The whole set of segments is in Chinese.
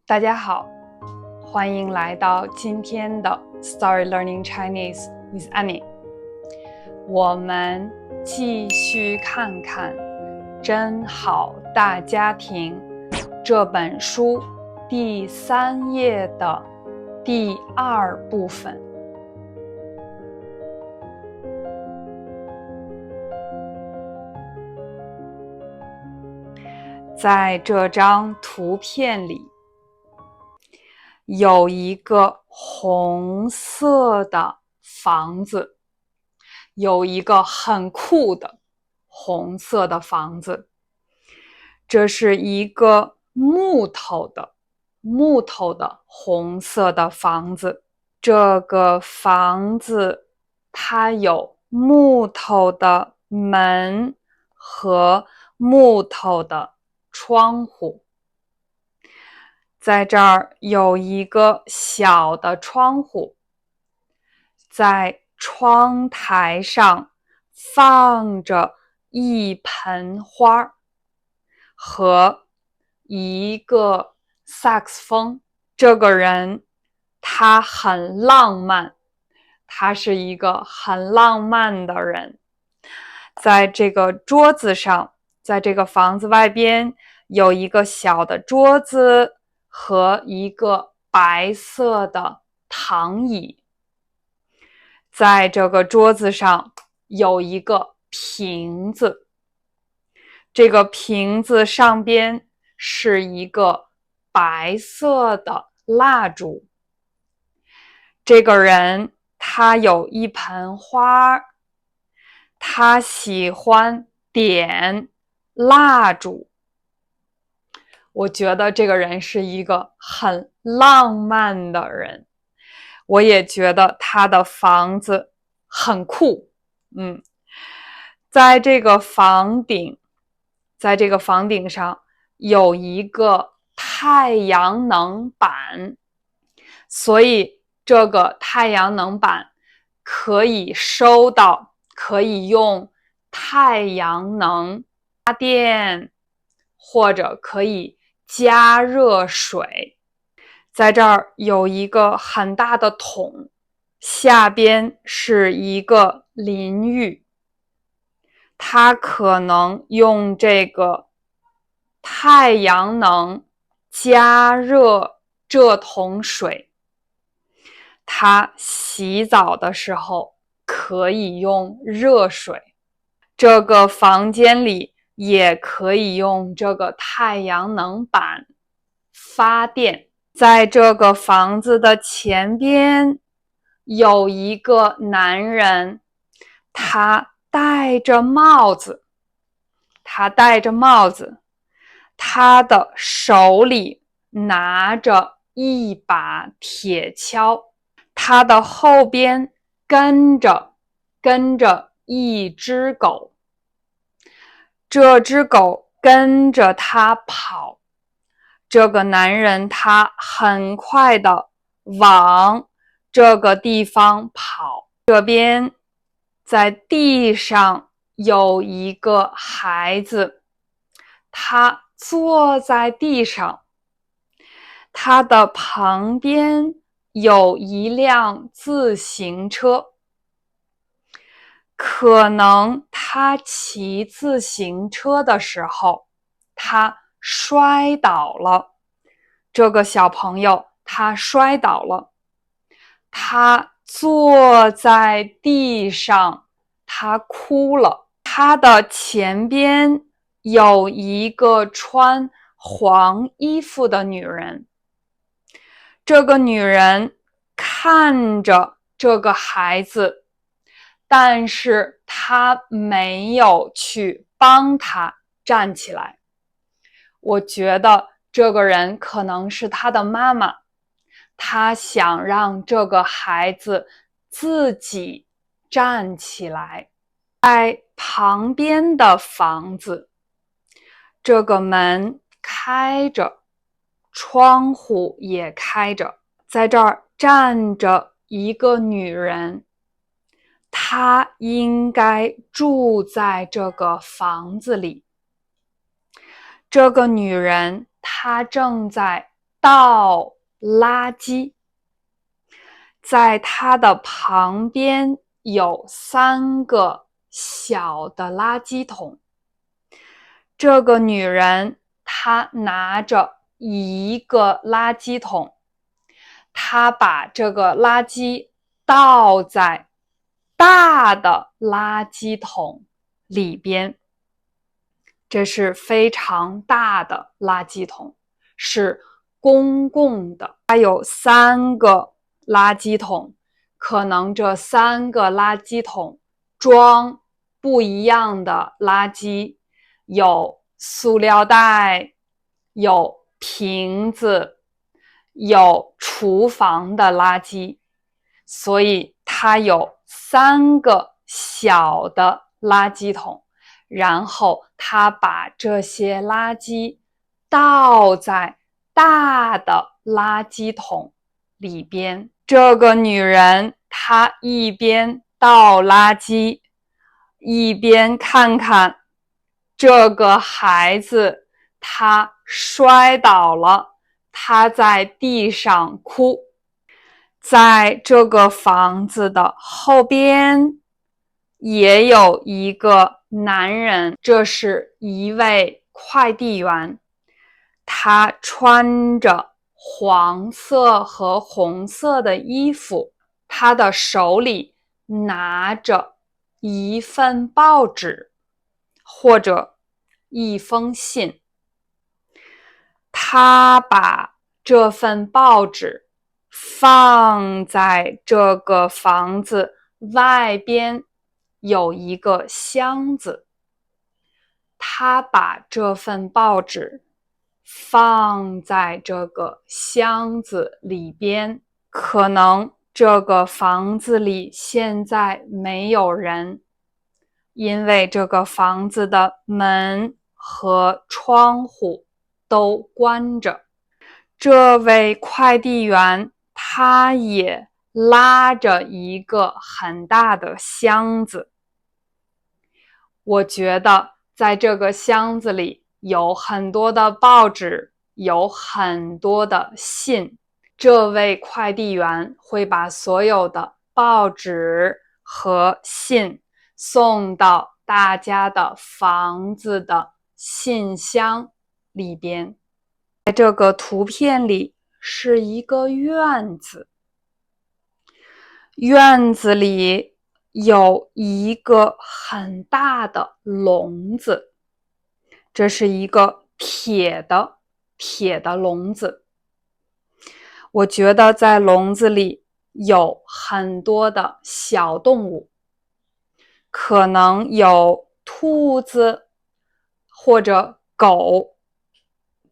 大家好，欢迎来到今天的 Story Learning Chinese with Annie。我们继续看看《真好大家庭》这本书第3页的第2部分。在这张图片里，有一个红色的房子，有一个很酷的红色的房子。这是一个木头的红色的房子。这个房子它有木头的门和木头的窗户。在这儿有一个小的窗户，在窗台上放着一盆花和一个萨克斯风。这个人他很浪漫，他是一个很浪漫的人。在这个桌子上，在这个房子外边有一个小的桌子和一个白色的躺椅。在这个桌子上有一个瓶子，这个瓶子上边是一个白色的蜡烛。这个人他有一盆花，他喜欢点蜡烛。我觉得这个人是一个很浪漫的人。我也觉得他的房子很酷。在这个房顶上有一个太阳能板，所以这个太阳能板可以用太阳能发电，或者可以加热水。在这儿有一个很大的桶，下边是一个淋浴。它可能用这个太阳能加热这桶水。他洗澡的时候可以用热水。这个房间里也可以用这个太阳能板发电。在这个房子的前边有一个男人，他戴着帽子，他的手里拿着一把铁锹，他的后边跟着一只狗，这只狗跟着他跑。这个男人他很快的往这个地方跑。这边在地上有一个孩子，他坐在地上，他的旁边有一辆自行车。可能他骑自行车的时候，他摔倒了。这个小朋友他摔倒了，他坐在地上，他哭了。他的前边有一个穿黄衣服的女人。这个女人看着这个孩子，但是她没有去帮他站起来。我觉得这个人可能是他的妈妈，她想让这个孩子自己站起来。在旁边的房子，这个门开着，窗户也开着。在这儿站着一个女人，她应该住在这个房子里。这个女人她正在倒垃圾。在他的旁边有3个小的垃圾桶。这个女人她拿着一个垃圾桶，她把这个垃圾倒在大的垃圾桶里边。这是非常大的垃圾桶，是公共的。它有3个垃圾桶，可能这3个垃圾桶装不一样的垃圾，有塑料袋，有瓶子，有厨房的垃圾，所以它有3个小的垃圾桶。然后他把这些垃圾倒在大的垃圾桶里边。这个女人她一边倒垃圾，一边看看这个孩子，他摔倒了，他在地上哭。在这个房子的后边也有一个男人，这是一位快递员，他穿着黄色和红色的衣服，他的手里拿着一份报纸或者一封信，他把这份报纸放在这个房子外边有一个箱子，他把这份报纸放在这个箱子里边。可能这个房子里现在没有人，因为这个房子的门和窗户都关着。这位快递员他也拉着一个很大的箱子。我觉得在这个箱子里有很多的报纸，有很多的信。这位快递员会把所有的报纸和信送到大家的房子的信箱里边。在这个图片里是一个院子，院子里有一个很大的笼子，这是一个铁的笼子。我觉得在笼子里有很多的小动物，可能有兔子或者狗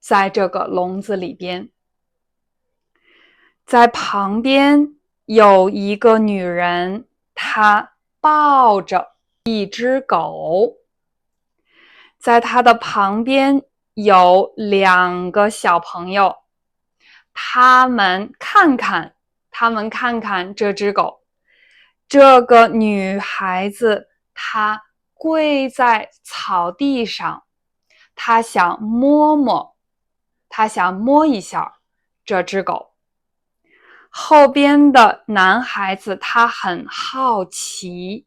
在这个笼子里边。在旁边有一个女人，她抱着一只狗。在她的旁边有2个小朋友，他们看看这只狗。这个女孩子她跪在草地上，她想摸一下这只狗。后边的男孩子他很好奇，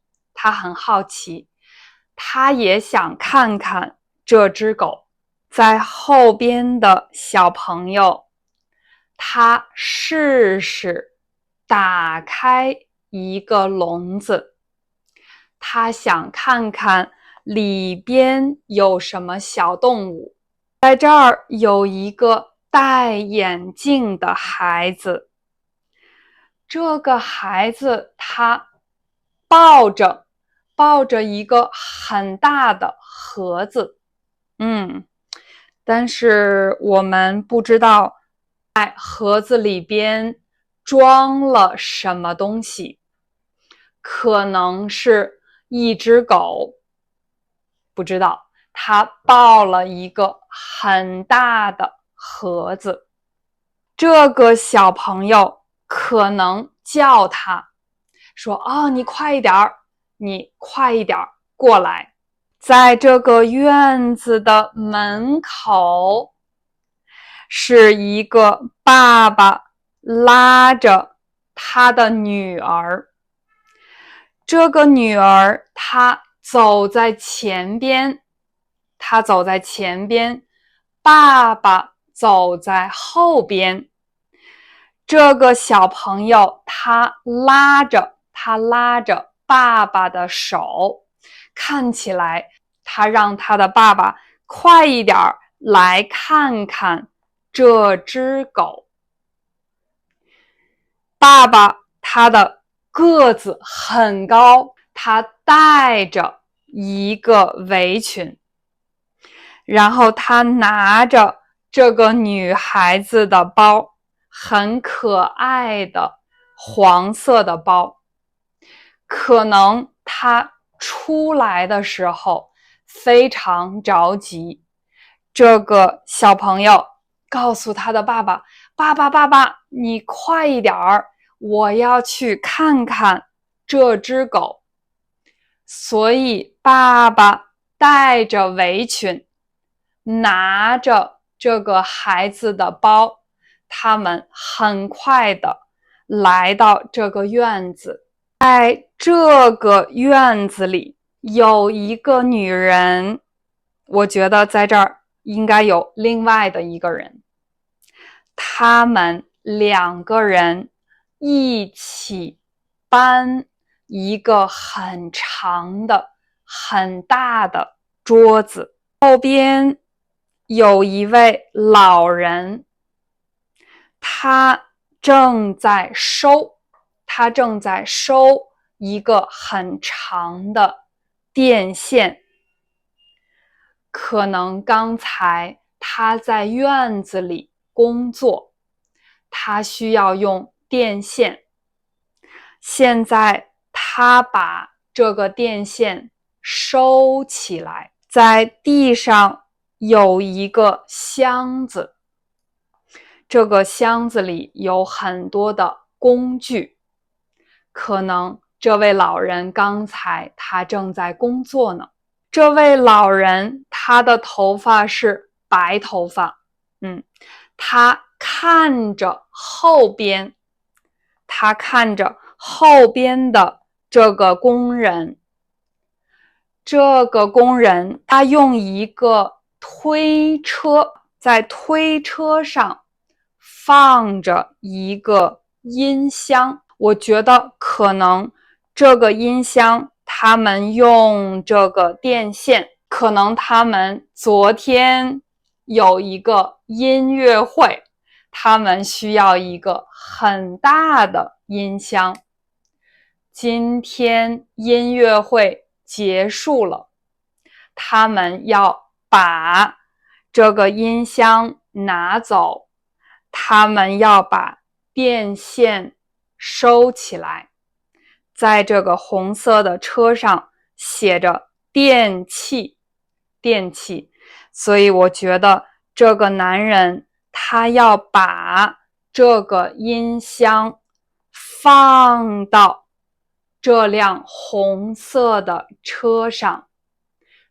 他也想看看这只狗。在后边的小朋友，他试试打开一个笼子，他想看看里边有什么小动物。在这儿有一个戴眼镜的孩子，这个孩子他抱着一个很大的盒子，但是我们不知道在盒子里边装了什么东西，可能是一只狗，不知道。他抱了一个很大的盒子，这个小朋友可能叫他说：“哦，你快一点过来。”在这个院子的门口是一个爸爸拉着他的女儿。这个女儿她走在前边，爸爸走在后边。这个小朋友他拉着爸爸的手，看起来他让他的爸爸快一点来看看这只狗。爸爸他的个子很高，他戴着一个围裙，然后他拿着这个女孩子的包，很可爱的黄色的包。可能他出来的时候非常着急，这个小朋友告诉他的爸爸，爸爸，你快一点儿，我要去看看这只狗。所以爸爸戴着围裙，拿着这个孩子的包，他们很快的来到这个院子。在这个院子里有一个女人，我觉得在这儿应该有另外的一个人。他们两个人一起搬一个很长的、很大的桌子，后边有一位老人，他正在收一个很长的电线。可能刚才他在院子里工作，他需要用电线。现在他把这个电线收起来，在地上有一个箱子，这个箱子里有很多的工具，可能这位老人刚才他正在工作呢。这位老人他的头发是白头发，他看着后边的这个工人，他用一个推车，在推车上放着一个音箱。我觉得可能这个音箱他们用这个电线，可能他们昨天有一个音乐会，他们需要一个很大的音箱。今天音乐会结束了，他们要把这个音箱拿走，他们要把电线收起来。在这个红色的车上写着电器，所以我觉得这个男人他要把这个音箱放到这辆红色的车上，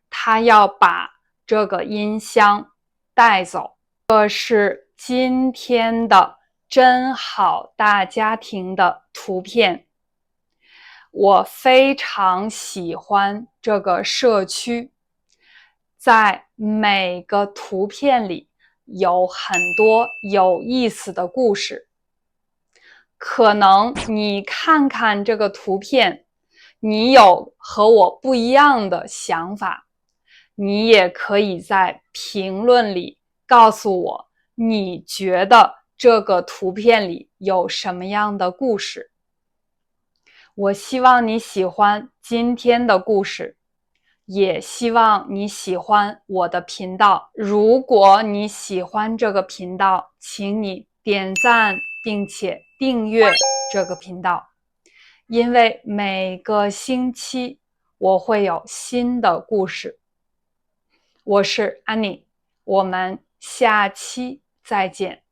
他要把这个音箱带走。这是今天的真好大家庭的图片。我非常喜欢这个社区，在每个图片里有很多有意思的故事。可能你看看这个图片，你有和我不一样的想法，你也可以在评论里告诉我，你觉得这个图片里有什么样的故事。我希望你喜欢今天的故事，也希望你喜欢我的频道。如果你喜欢这个频道，请你点赞并且订阅这个频道，因为每个星期我会有新的故事。我是安妮，我们下期再见。